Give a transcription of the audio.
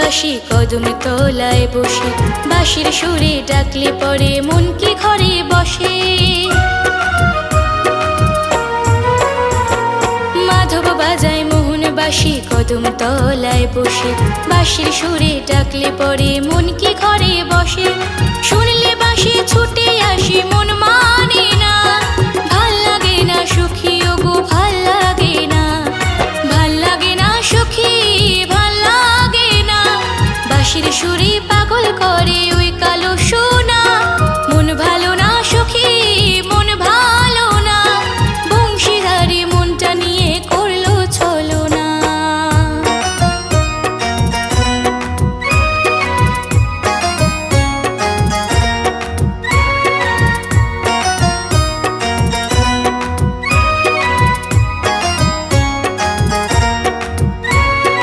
বাঁশি কদম তলায় বসে, বাঁশির সুরে ডাকলে পরে মন কি ঘরে বসে। মাধব বাজায় মোহন বাঁশি কদম তলায় বসে, বাঁশির সুরে ডাকলে পরে মন কি ঘরে বসে। শুনলে বাঁশি ছুটে আসি মন মানে না, ভাল লাগে না সখী ওগো ভাল